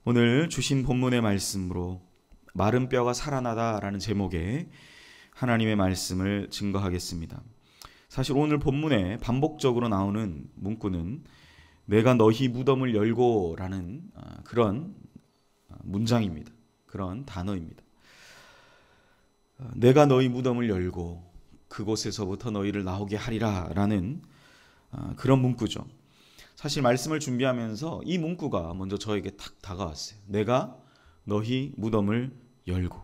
오늘 주신 본문의 말씀으로 마른 뼈가 살아나다라는 제목의 하나님의 말씀을 증거하겠습니다. 사실 오늘 본문에 반복적으로 나오는 문구는 내가 너희 무덤을 열고라는 그런 문장입니다. 그런 단어입니다. 내가 너희 무덤을 열고 그곳에서부터 너희를 나오게 하리라 라는 그런 문구죠. 사실 말씀을 준비하면서 이 문구가 먼저 저에게 탁 다가왔어요. 내가 너희 무덤을 열고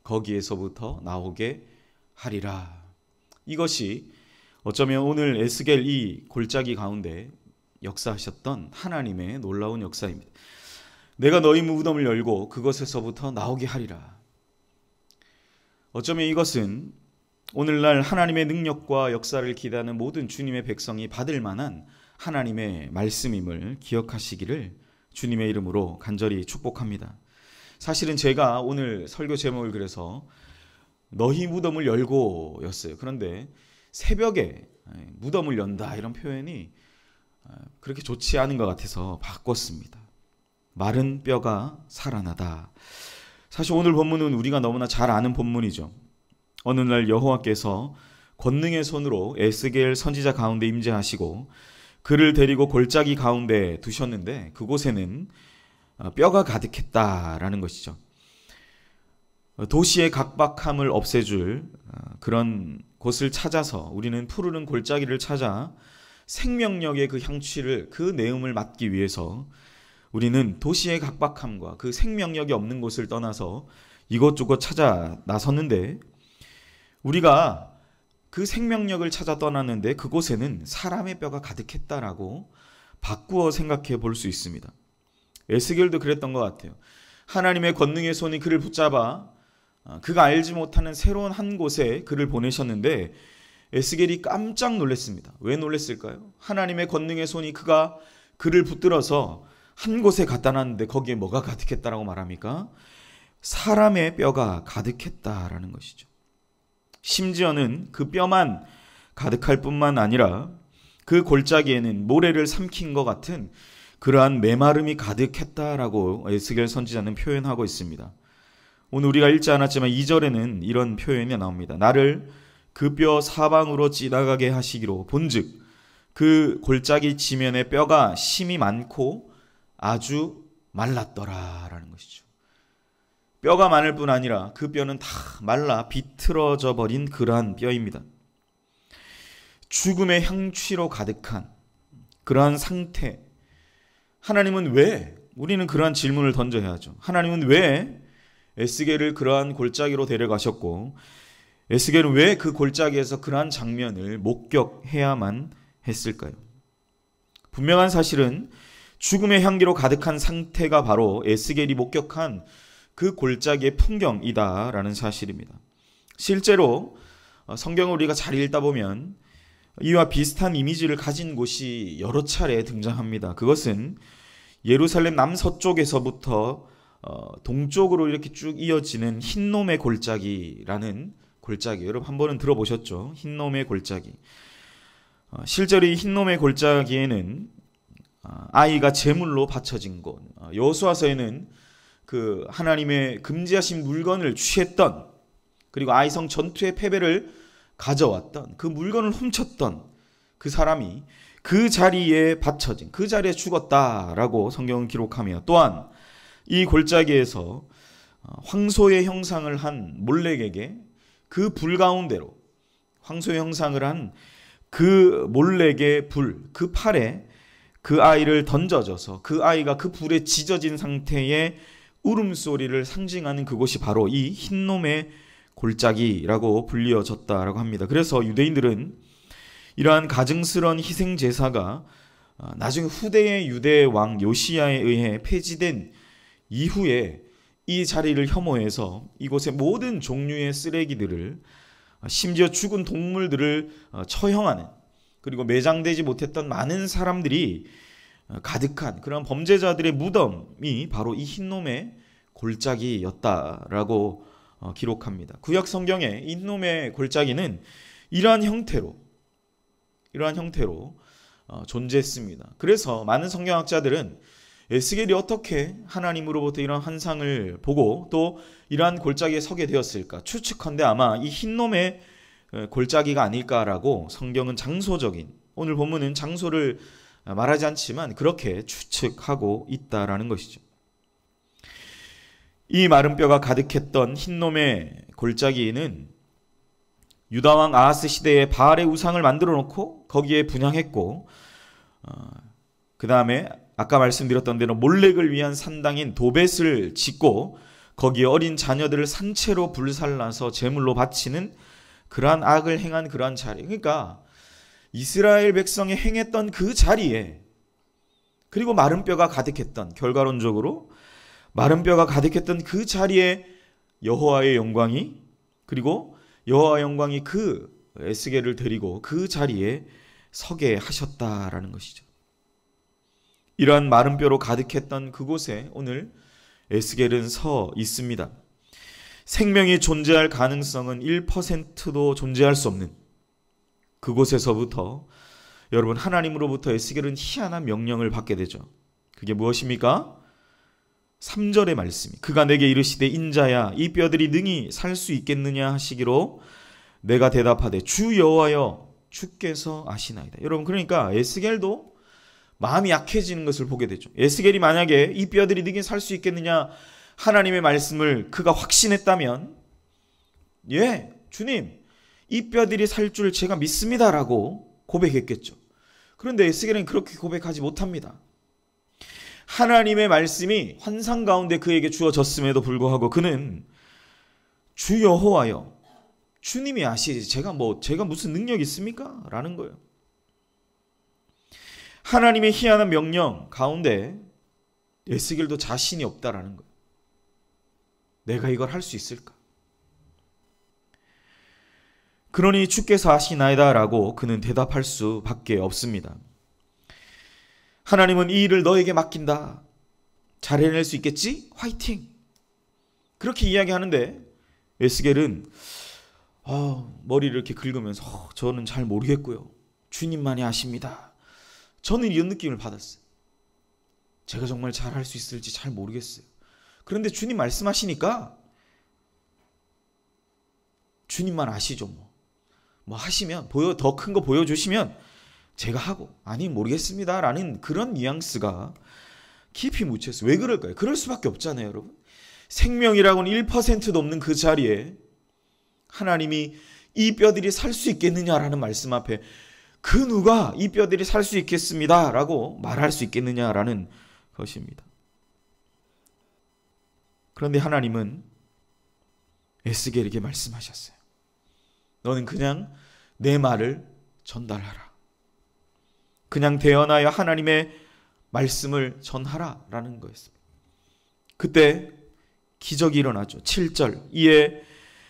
거기에서부터 나오게 하리라. 이것이 어쩌면 오늘 에스겔 이 골짜기 가운데 역사하셨던 하나님의 놀라운 역사입니다. 내가 너희 무덤을 열고 그것에서부터 나오게 하리라. 어쩌면 이것은 오늘날 하나님의 능력과 역사를 기대하는 모든 주님의 백성이 받을 만한 하나님의 말씀임을 기억하시기를 주님의 이름으로 간절히 축복합니다. 사실은 제가 오늘 설교 제목을 그래서 너희 무덤을 열고 였어요. 그런데 새벽에 무덤을 연다 이런 표현이 그렇게 좋지 않은 것 같아서 바꿨습니다. 마른 뼈가 살아나다. 사실 오늘 본문은 우리가 너무나 잘 아는 본문이죠. 어느 날 여호와께서 권능의 손으로 에스겔 선지자 가운데 임재하시고 그를 데리고 골짜기 가운데 두셨는데 그곳에는 뼈가 가득했다라는 것이죠. 도시의 각박함을 없애줄 그런 곳을 찾아서 우리는 푸르른 골짜기를 찾아 생명력의 그 향취를 그 내음을 맡기 위해서 우리는 도시의 각박함과 그 생명력이 없는 곳을 떠나서 이곳저곳 찾아 나섰는데 우리가 그 생명력을 찾아 떠났는데 그곳에는 사람의 뼈가 가득했다라고 바꾸어 생각해 볼 수 있습니다. 에스겔도 그랬던 것 같아요. 하나님의 권능의 손이 그를 붙잡아 그가 알지 못하는 새로운 한 곳에 그를 보내셨는데 에스겔이 깜짝 놀랐습니다. 왜 놀랐을까요? 하나님의 권능의 손이 그를 붙들어서 한 곳에 갖다 놨는데 거기에 뭐가 가득했다라고 말합니까? 사람의 뼈가 가득했다라는 것이죠. 심지어는 그 뼈만 가득할 뿐만 아니라 그 골짜기에는 모래를 삼킨 것 같은 그러한 메마름이 가득했다라고 에스겔 선지자는 표현하고 있습니다. 오늘 우리가 읽지 않았지만 2절에는 이런 표현이 나옵니다. 나를 그 뼈 사방으로 지나가게 하시기로 본즉 그 골짜기 지면에 뼈가 심이 많고 아주 말랐더라라는 것이죠. 뼈가 많을 뿐 아니라 그 뼈는 다 말라 비틀어져 버린 그러한 뼈입니다. 죽음의 향취로 가득한 그러한 상태. 하나님은 왜? 우리는 그러한 질문을 던져야 하죠. 하나님은 왜 에스겔을 그러한 골짜기로 데려가셨고 에스겔은 왜 그 골짜기에서 그러한 장면을 목격해야만 했을까요? 분명한 사실은 죽음의 향기로 가득한 상태가 바로 에스겔이 목격한 그 골짜기의 풍경이다라는 사실입니다. 실제로 성경을 우리가 잘 읽다 보면 이와 비슷한 이미지를 가진 곳이 여러 차례 등장합니다. 그것은 예루살렘 남서쪽에서부터 동쪽으로 이렇게 쭉 이어지는 흰놈의 골짜기라는 골짜기. 여러분 한 번은 들어보셨죠? 흰놈의 골짜기. 실제로 이 흰놈의 골짜기에는 아이가 제물로 바쳐진 곳. 여호수아서에는 그 하나님의 금지하신 물건을 취했던 그리고 아이성 전투의 패배를 가져왔던 그 물건을 훔쳤던 그 사람이 그 자리에 바쳐진 그 자리에 죽었다라고 성경은 기록하며 또한 이 골짜기에서 황소의 형상을 한 몰렉에게 그 불 가운데로 황소의 형상을 한 그 몰렉의 불, 그 팔에 그 아이를 던져져서 그 아이가 그 불에 지져진 상태의 울음소리를 상징하는 그곳이 바로 이 흰놈의 골짜기라고 불리어졌다라고 합니다. 그래서 유대인들은 이러한 가증스러운 희생제사가 나중에 후대의 유대 왕 요시야에 의해 폐지된 이후에 이 자리를 혐오해서 이곳의 모든 종류의 쓰레기들을 심지어 죽은 동물들을 처형하는 그리고 매장되지 못했던 많은 사람들이 가득한 그런 범죄자들의 무덤이 바로 이 흰놈의 골짜기였다라고 기록합니다. 구약 성경에 흰놈의 골짜기는 이러한 형태로 존재했습니다. 그래서 많은 성경학자들은 에스겔이 어떻게 하나님으로부터 이런 환상을 보고 또 이러한 골짜기에 서게 되었을까? 추측컨대 아마 이 흰놈의 골짜기가 아닐까라고 성경은 장소적인, 오늘 본문은 장소를 말하지 않지만 그렇게 추측하고 있다라는 것이죠. 이 마른 뼈가 가득했던 흰놈의 골짜기는 유다왕 아하스 시대에 바알의 우상을 만들어 놓고 거기에 분향했고, 그 다음에 아까 말씀드렸던 대로 몰렉을 위한 산당인 도벳을 짓고 거기에 어린 자녀들을 산채로 불살라서 제물로 바치는 그러한 악을 행한 그러한 자리, 그러니까 이스라엘 백성이 행했던 그 자리에, 그리고 마른 뼈가 가득했던, 결과론적으로 마른 뼈가 가득했던 그 자리에 여호와의 영광이, 그리고 여호와의 영광이 그 에스겔을 데리고 그 자리에 서게 하셨다라는 것이죠. 이러한 마른 뼈로 가득했던 그곳에 오늘 에스겔은 서 있습니다. 생명이 존재할 가능성은 1%도 존재할 수 없는 그곳에서부터 여러분, 하나님으로부터 에스겔은 희한한 명령을 받게 되죠. 그게 무엇입니까? 3절의 말씀이, 그가 내게 이르시되 인자야 이 뼈들이 능히 살 수 있겠느냐 하시기로 내가 대답하되 주 여호와여 주께서 아시나이다. 여러분, 그러니까 에스겔도 마음이 약해지는 것을 보게 되죠. 에스겔이 만약에 이 뼈들이 능히 살 수 있겠느냐 하나님의 말씀을 그가 확신했다면, 예, 주님 이 뼈들이 살 줄 제가 믿습니다라고 고백했겠죠. 그런데 에스겔은 그렇게 고백하지 못합니다. 하나님의 말씀이 환상 가운데 그에게 주어졌음에도 불구하고 그는 주 여호와여 주님이 아시지 제가 무슨 능력이 있습니까? 라는 거예요. 하나님의 희한한 명령 가운데 에스겔도 자신이 없다라는 거예요. 내가 이걸 할 수 있을까? 그러니 주께서 아시나이다 라고 그는 대답할 수밖에 없습니다. 하나님은 이 일을 너에게 맡긴다. 잘 해낼 수 있겠지? 화이팅! 그렇게 이야기하는데 에스겔은 머리를 이렇게 긁으면서 저는 잘 모르겠고요. 주님만이 아십니다. 저는 이런 느낌을 받았어요. 제가 정말 잘 할 수 있을지 잘 모르겠어요. 그런데 주님 말씀하시니까 주님만 아시죠. 뭐 하시면 더 큰 거 보여주시면 제가 하고, 아니 모르겠습니다 라는 그런 뉘앙스가 깊이 묻혀있어요. 왜 그럴까요? 그럴 수밖에 없잖아요, 여러분. 생명이라고는 1%도 없는 그 자리에 하나님이 이 뼈들이 살 수 있겠느냐라는 말씀 앞에 그 누가 이 뼈들이 살 수 있겠습니다 라고 말할 수 있겠느냐라는 것입니다. 그런데 하나님은 에스겔에게 말씀하셨어요. 너는 그냥 내 말을 전달하라. 그냥 대언하여 하나님의 말씀을 전하라 라는 거였습니다. 그때 기적이 일어나죠. 7절 이에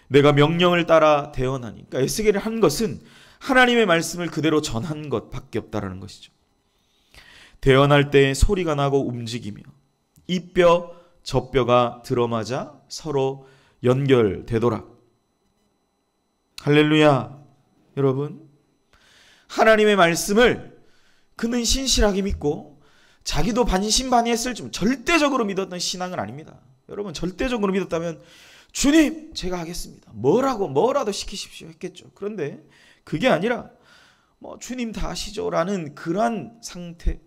내가 명령을 따라 대언하니, 그러니까 에스겔이 한 것은 하나님의 말씀을 그대로 전한 것밖에 없다라는 것이죠. 대언할 때 소리가 나고 움직이며 이 뼈 저 뼈가 들어맞아 서로 연결되더라. 할렐루야. 여러분, 하나님의 말씀을 그는 신실하게 믿고 자기도 반신반의했을지 절대적으로 믿었던 신앙은 아닙니다. 여러분, 절대적으로 믿었다면 주님 제가 하겠습니다. 뭐라도 시키십시오 했겠죠. 그런데 그게 아니라 주님 다 아시죠 라는 그러한 상태,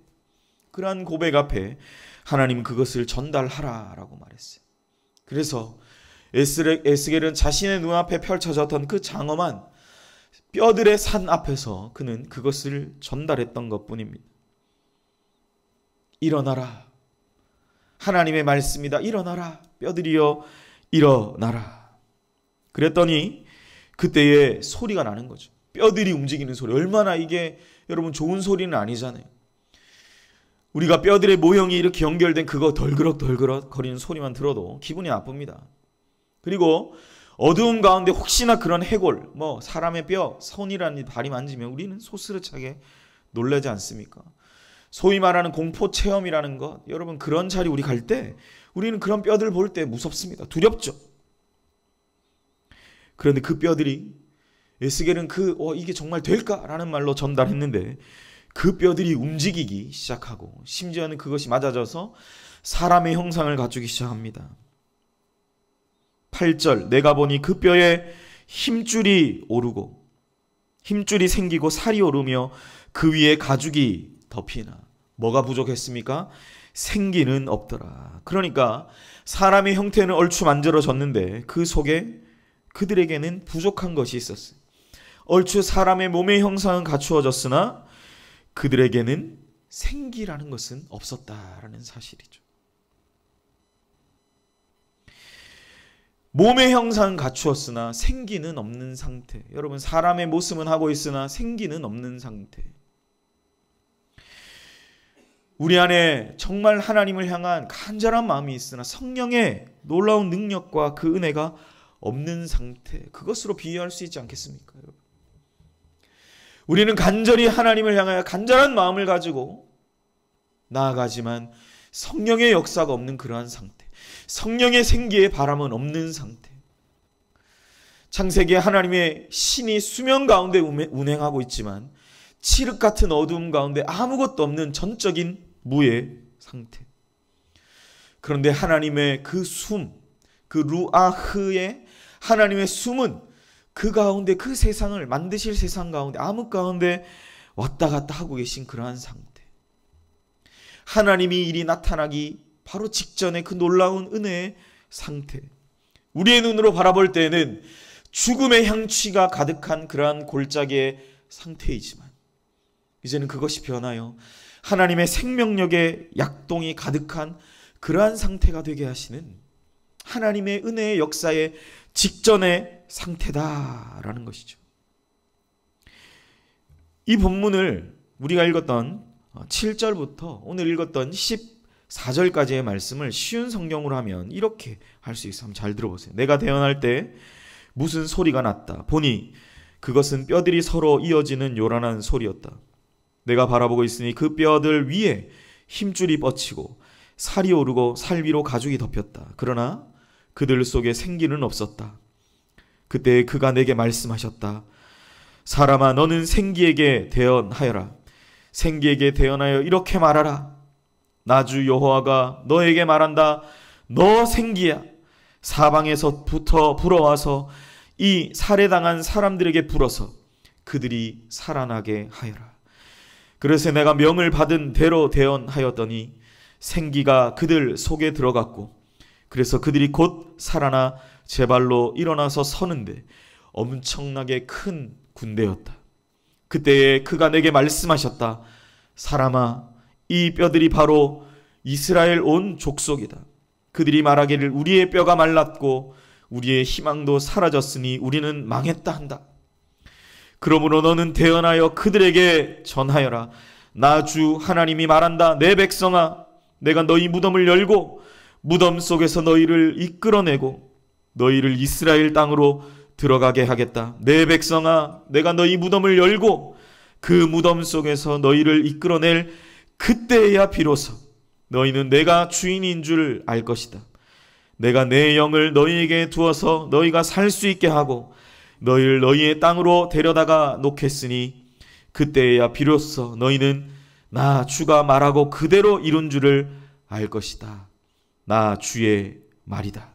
그러한 고백 앞에 하나님 그것을 전달하라라고 말했어요. 그래서 에스겔은 자신의 눈앞에 펼쳐졌던 그 장엄한 뼈들의 산 앞에서 그는 그것을 전달했던 것뿐입니다. 일어나라. 하나님의 말씀이다. 일어나라. 뼈들이여 일어나라. 그랬더니 그때에 소리가 나는 거죠. 뼈들이 움직이는 소리. 얼마나 이게 여러분 좋은 소리는 아니잖아요. 우리가 뼈들의 모형이 이렇게 연결된 그거 덜그럭 거리는 소리만 들어도 기분이 나쁩니다. 그리고 어두운 가운데 혹시나 그런 해골, 사람의 뼈, 손이라는 발이 만지면 우리는 소스르차게 놀라지 않습니까? 소위 말하는 공포 체험이라는 것, 여러분 그런 자리 우리 갈 때 우리는 그런 뼈들 볼 때 무섭습니다. 두렵죠. 그런데 그 뼈들이 에스겔은 이게 정말 될까라는 말로 전달했는데 그 뼈들이 움직이기 시작하고 심지어는 그것이 맞아져서 사람의 형상을 갖추기 시작합니다. 8절 내가 보니 그 뼈에 힘줄이 오르고 힘줄이 생기고 살이 오르며 그 위에 가죽이 덮이나 뭐가 부족했습니까? 생기는 없더라. 그러니까 사람의 형태는 얼추 만들어졌는데 그 속에 그들에게는 부족한 것이 있었어요. 얼추 사람의 몸의 형상은 갖추어졌으나 그들에게는 생기라는 것은 없었다라는 사실이죠. 몸의 형상은 갖추었으나 생기는 없는 상태. 여러분, 사람의 모습은 하고 있으나 생기는 없는 상태. 우리 안에 정말 하나님을 향한 간절한 마음이 있으나 성령의 놀라운 능력과 그 은혜가 없는 상태, 그것으로 비유할 수 있지 않겠습니까? 여러분? 우리는 간절히 하나님을 향하여 간절한 마음을 가지고 나아가지만 성령의 역사가 없는 그러한 상태, 성령의 생기의 바람은 없는 상태. 창세기에 하나님의 신이 수면 가운데 운행하고 있지만 칠흑 같은 어두움 가운데 아무것도 없는 전적인 무의 상태. 그런데 하나님의 그 숨, 그 루아흐의 하나님의 숨은 그 가운데, 그 세상을 만드실 세상 가운데, 암흑 가운데 왔다 갔다 하고 계신 그러한 상태. 하나님이 일이 나타나기 바로 직전에 그 놀라운 은혜의 상태. 우리의 눈으로 바라볼 때에는 죽음의 향취가 가득한 그러한 골짜기의 상태이지만 이제는 그것이 변하여 하나님의 생명력의 약동이 가득한 그러한 상태가 되게 하시는 하나님의 은혜의 역사의 직전의 상태다라는 것이죠. 이 본문을 우리가 읽었던 7절부터 오늘 읽었던 14절까지의 말씀을 쉬운 성경으로 하면 이렇게 할 수 있어요. 한번 잘 들어보세요. 내가 대언할 때 무슨 소리가 났다. 보니 그것은 뼈들이 서로 이어지는 요란한 소리였다. 내가 바라보고 있으니 그 뼈들 위에 힘줄이 뻗치고 살이 오르고 살 위로 가죽이 덮였다. 그러나 그들 속에 생기는 없었다. 그때 그가 내게 말씀하셨다. 사람아, 너는 생기에게 대언하여라. 생기에게 대언하여 이렇게 말하라. 나 주 여호와가 너에게 말한다. 너 생기야. 사방에서부터 불어와서 이 살해당한 사람들에게 불어서 그들이 살아나게 하여라. 그래서 내가 명을 받은 대로 대언하였더니 생기가 그들 속에 들어갔고 그래서 그들이 곧 살아나 제 발로 일어나서 서는데 엄청나게 큰 군대였다. 그때에 그가 내게 말씀하셨다. 사람아, 이 뼈들이 바로 이스라엘 온 족속이다. 그들이 말하기를 우리의 뼈가 말랐고 우리의 희망도 사라졌으니 우리는 망했다 한다. 그러므로 너는 대언하여 그들에게 전하여라. 나 주 하나님이 말한다. 내 백성아, 내가 너희 무덤을 열고 무덤 속에서 너희를 이끌어내고 너희를 이스라엘 땅으로 들어가게 하겠다. 내 백성아, 내가 너희 무덤을 열고 그 무덤 속에서 너희를 이끌어낼 그때야 비로소 너희는 내가 주인인 줄 알 것이다. 내가 내 영을 너희에게 두어서 너희가 살 수 있게 하고 너희를 너희의 땅으로 데려다가 놓겠으니 그때야 비로소 너희는 나 주가 말하고 그대로 이룬 줄을 알 것이다. 나 주의 말이다.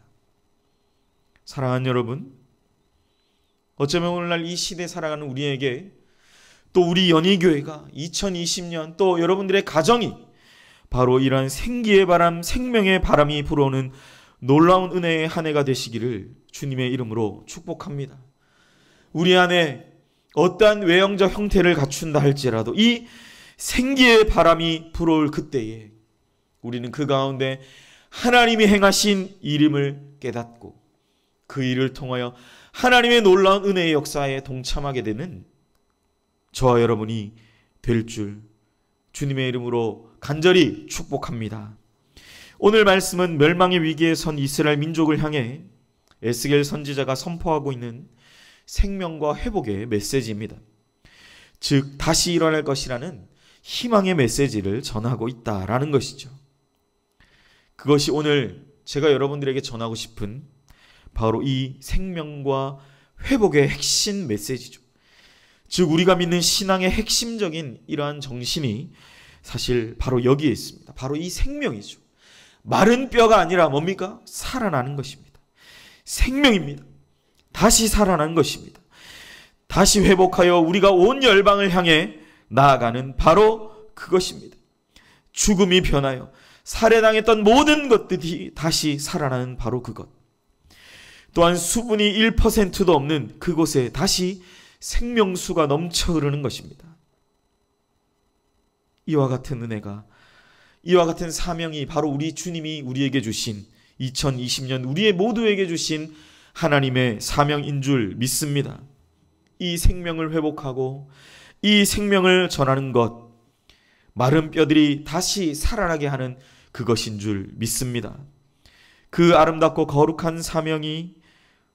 사랑하는 여러분, 어쩌면 오늘날 이 시대에 살아가는 우리에게 또 우리 연희교회가 2020년 또 여러분들의 가정이 바로 이러한 생기의 바람, 생명의 바람이 불어오는 놀라운 은혜의 한 해가 되시기를 주님의 이름으로 축복합니다. 우리 안에 어떠한 외형적 형태를 갖춘다 할지라도 이 생기의 바람이 불어올 그때에 우리는 그 가운데 하나님이 행하신 일임을 깨닫고 그 일을 통하여 하나님의 놀라운 은혜의 역사에 동참하게 되는 저와 여러분이 될 줄 주님의 이름으로 간절히 축복합니다. 오늘 말씀은 멸망의 위기에 선 이스라엘 민족을 향해 에스겔 선지자가 선포하고 있는 생명과 회복의 메시지입니다. 즉 다시 일어날 것이라는 희망의 메시지를 전하고 있다라는 것이죠. 그것이 오늘 제가 여러분들에게 전하고 싶은 바로 이 생명과 회복의 핵심 메시지죠. 즉 우리가 믿는 신앙의 핵심적인 이러한 정신이 사실 바로 여기에 있습니다. 바로 이 생명이죠. 마른 뼈가 아니라 뭡니까? 살아나는 것입니다. 생명입니다. 다시 살아나는 것입니다. 다시 회복하여 우리가 온 열방을 향해 나아가는 바로 그것입니다. 죽음이 변하여 살해당했던 모든 것들이 다시 살아나는 바로 그것. 또한 수분이 1%도 없는 그곳에 다시 생명수가 넘쳐 흐르는 것입니다. 이와 같은 은혜가, 이와 같은 사명이 바로 우리 주님이 우리에게 주신 2020년 우리의 모두에게 주신 하나님의 사명인 줄 믿습니다. 이 생명을 회복하고 이 생명을 전하는 것, 마른 뼈들이 다시 살아나게 하는 그것인 줄 믿습니다. 그 아름답고 거룩한 사명이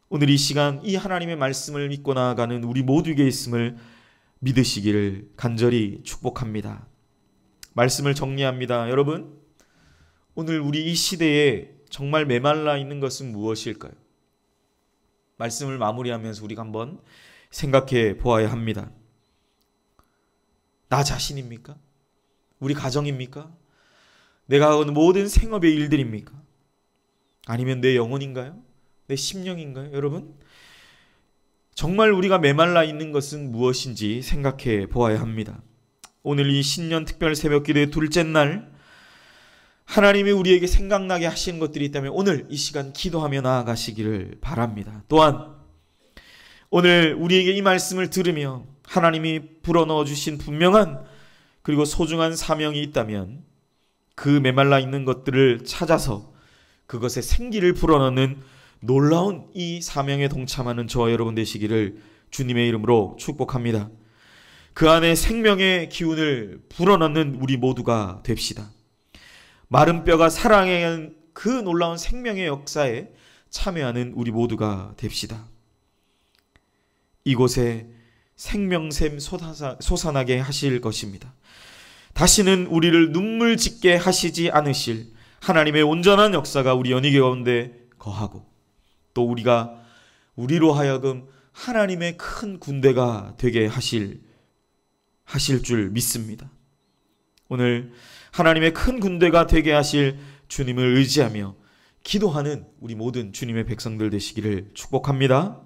오늘 이 시간 이 하나님의 말씀을 믿고 나아가는 우리 모두에게 있음을 믿으시기를 간절히 축복합니다. 말씀을 정리합니다. 여러분, 오늘 우리 이 시대에 정말 메말라 있는 것은 무엇일까요? 말씀을 마무리하면서 우리가 한번 생각해 보아야 합니다. 나 자신입니까? 우리 가정입니까? 내가 하는 모든 생업의 일들입니까? 아니면 내 영혼인가요? 내 심령인가요? 여러분, 정말 우리가 메말라 있는 것은 무엇인지 생각해 보아야 합니다. 오늘 이 신년 특별 새벽 기도의 둘째 날, 하나님이 우리에게 생각나게 하시는 것들이 있다면 오늘 이 시간 기도하며 나아가시기를 바랍니다. 또한 오늘 우리에게 이 말씀을 들으며 하나님이 불어넣어 주신 분명한 그리고 소중한 사명이 있다면 그 메말라 있는 것들을 찾아서 그것에 생기를 불어넣는 놀라운 이 사명에 동참하는 저와 여러분 되시기를 주님의 이름으로 축복합니다. 그 안에 생명의 기운을 불어넣는 우리 모두가 됩시다. 마른 뼈가 살아나는 그 놀라운 생명의 역사에 참여하는 우리 모두가 됩시다. 이곳에 생명샘 솟아나게 하실 것입니다. 다시는 우리를 눈물 짓게 하시지 않으실 하나님의 온전한 역사가 우리 연희교 가운데 거하고 또 우리가 우리로 하여금 하나님의 큰 군대가 되게 하실 줄 믿습니다. 오늘 하나님의 큰 군대가 되게 하실 주님을 의지하며 기도하는 우리 모든 주님의 백성들 되시기를 축복합니다.